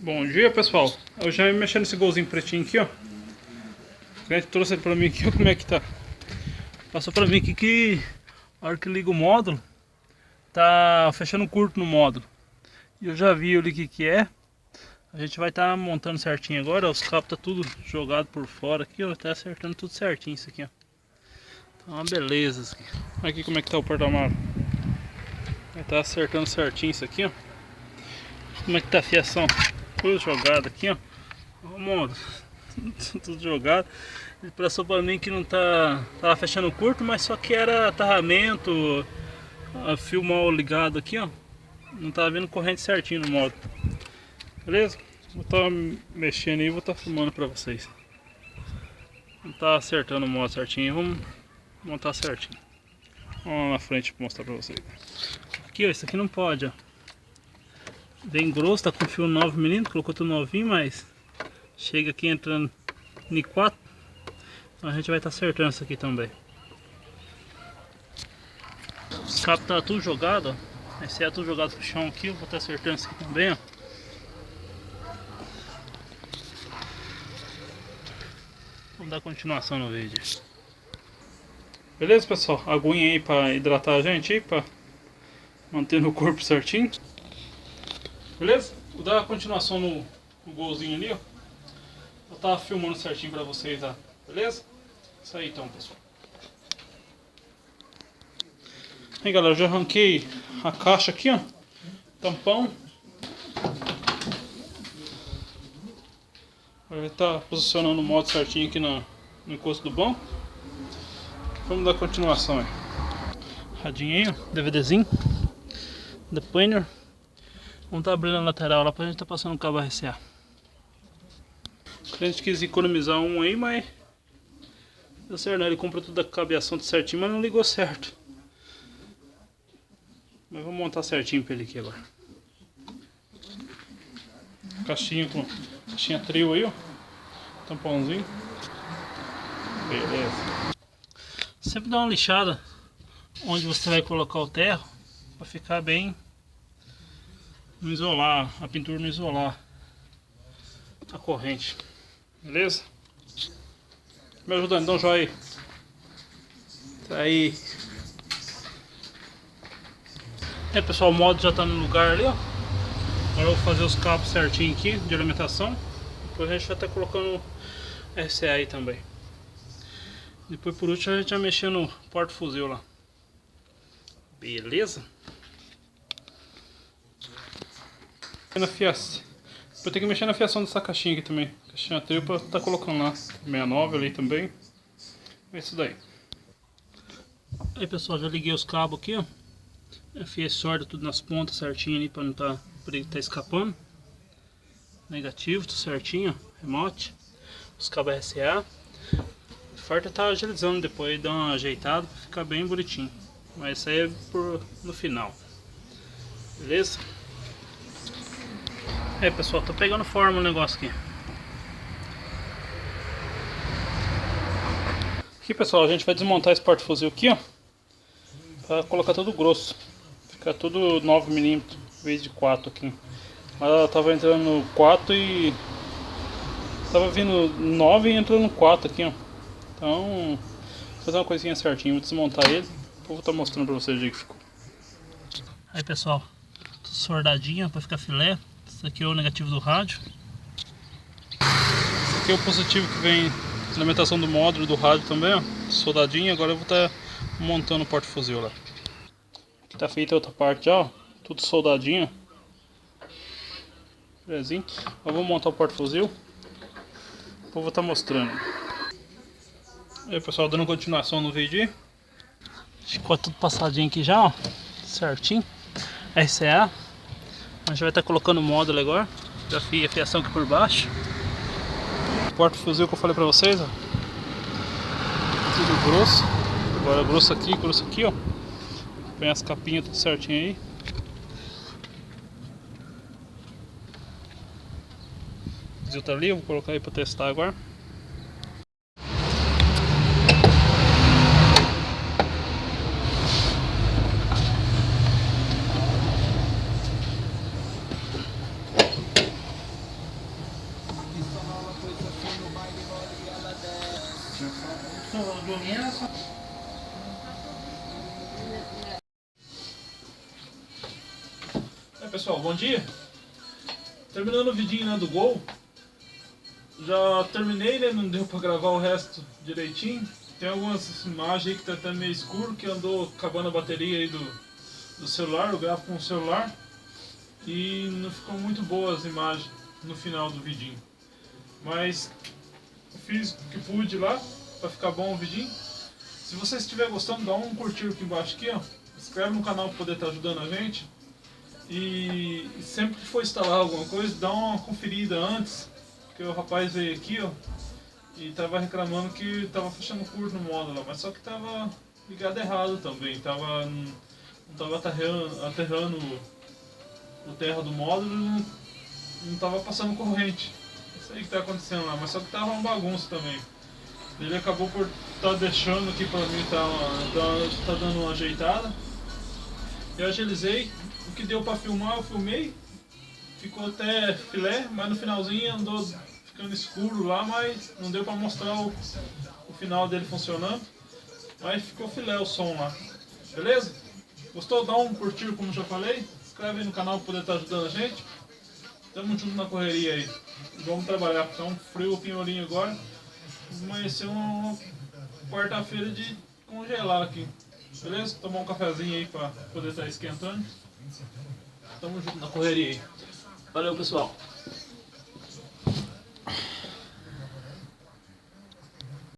Bom dia, pessoal. Eu já ia mexendo nesse golzinho pretinho aqui, ó. O cliente trouxe ele pra mim aqui, ó, como é que tá. Passou pra mim aqui que a hora que liga o módulo, tá fechando curto no módulo. E eu já vi ali o que é. A gente vai estar montando certinho agora, ó. Os cabos tá tudo jogado por fora aqui, ó. Tá acertando tudo certinho isso aqui, ó. Tá uma beleza isso aqui. Olha aqui como é que tá o porta-malas. Vai tá acertando certinho isso aqui, ó. Como é que tá a fiação? Tudo jogado aqui, ó. Vamos, tudo jogado. Ele passou pra mim que não tava fechando curto, mas só que era atarramento, fio mal ligado aqui, ó. Não tava vindo corrente certinho no módulo. Beleza? Vou estar mexendo aí e vou estar filmando pra vocês. Não tá acertando o módulo certinho, vamos montar certinho. Vamos lá na frente pra mostrar pra vocês. Aqui, ó, isso aqui não pode, ó. Bem grosso, tá com fio 9mm, colocou tudo novinho, mas chega aqui entrando em 4. Então a gente vai estar acertando isso aqui também. Os cabos tá tudo jogado, ó. Esse é tudo jogado pro chão aqui, eu vou estar acertando isso aqui também, ó. Vamos dar continuação no vídeo. Beleza, pessoal? Aguinha aí pra hidratar a gente aí, pra manter o corpo certinho. Beleza? Vou dar continuação no golzinho ali, ó. Eu tava filmando certinho pra vocês, tá? Beleza? Isso aí então, pessoal. Aí, galera, eu já arranquei a caixa aqui, ó. Tampão. Vai estar posicionando o modo certinho aqui no encosto do banco. Vamos dar continuação aí. Radinho aí, ó. DVDzinho. The Pioneer. Vamos estar abrindo a lateral lá pra gente estar passando o cabo RCA. O cliente quis economizar um aí, mas deu certo, né? Ele comprou tudo a cabeação certinho, mas não ligou certo. Mas vamos montar certinho pra ele aqui agora. Caixinha com caixinha trio aí, ó. Tampãozinho. Beleza. Sempre dá uma lixada onde você vai colocar o terra para ficar bem, não isolar, a pintura não isolar a corrente. Beleza? Me ajudando, dá um joinha aí. Tá aí. É, pessoal, o módulo já tá no lugar ali, ó. Agora eu vou fazer os cabos certinho aqui de alimentação. Depois a gente vai estar colocando RCA aí também. Depois por último a gente vai mexer no porta-fuzil lá. Beleza? Na fiação. Vou ter que mexer na fiação dessa caixinha aqui também. Caixinha trio para estar colocando lá. 69 ali também. É isso daí. Aí, pessoal, já liguei os cabos aqui, ó. Afiei sorda tudo nas pontas certinho ali para não tá escapando. Negativo, tudo certinho, ó. Remote. Os cabos RCA. Falta tá agilizando depois, dar uma ajeitada para ficar bem bonitinho. Mas isso aí é no final. Beleza? É, pessoal, tô pegando forma o negócio aqui. Aqui, pessoal, a gente vai desmontar esse porta-fuzil aqui, ó. Pra colocar tudo grosso. Ficar tudo 9mm em vez de 4 aqui. Mas ela tava entrando no 4 e... tava vindo 9 e entrando no 4 aqui, ó. Então, vou fazer uma coisinha certinha. Vou desmontar ele. Vou estar mostrando pra vocês o jeito que ficou. Aí, pessoal, tudo soldadinho pra ficar filé. Esse aqui é o negativo do rádio. Esse aqui é o positivo que vem na alimentação do módulo do rádio também, ó. Soldadinho. Agora eu vou estar montando o porta-fuzil lá. Aqui tá feita a outra parte já, ó. Tudo soldadinho. Belezinho. Eu vou montar o porta-fuzil. Depois vou estar mostrando. Aí, pessoal, dando continuação no vídeo. Ficou tudo passadinho aqui já, ó. Certinho. RCA. A gente vai estar colocando o módulo agora. Já fiz a fiação aqui por baixo. Porta-fuzil que eu falei pra vocês, ó. Tudo grosso. Agora grosso aqui, ó. Põe as capinhas tudo certinho aí. O fuzil tá ali, eu vou colocar aí pra testar agora. dormindo, só... Pessoal, bom dia. Terminando o vidinho, né, do Gol. Já terminei, né? Não deu pra gravar o resto direitinho. Tem algumas imagens aí que tá até meio escuro, que andou acabando a bateria aí do celular, eu gravo com o celular. E não ficou muito boas as imagens no final do vidinho. Mas fiz o que pude lá, pra ficar bom o vidinho. Se você estiver gostando, dá um curtir aqui embaixo aqui, ó. Inscreve no canal pra poder estar ajudando a gente. E sempre que for instalar alguma coisa, dá uma conferida antes. Porque o rapaz veio aqui, ó, e tava reclamando que tava fechando curto no módulo, mas só que tava ligado errado também. Não tava aterrando o terra do módulo e não tava passando corrente. Isso aí que tá acontecendo lá, mas só que tava uma bagunça também. Ele acabou por tá deixando aqui pra mim, tá dando uma ajeitada. Eu agilizei, o que deu pra filmar eu filmei, ficou até filé, mas no finalzinho andou ficando escuro lá, mas não deu pra mostrar o final dele funcionando. Mas ficou filé o som lá, beleza? Gostou? Dá um curtir como já falei, se inscreve aí no canal pra poder estar ajudando a gente. Tamo junto na correria aí, vamos trabalhar, tá um frio pinhorinho agora. Amanheceu uma quarta-feira de congelar aqui. Beleza? Tomar um cafezinho aí pra poder estar esquentando. Tamo junto na correria aí. Valeu, pessoal.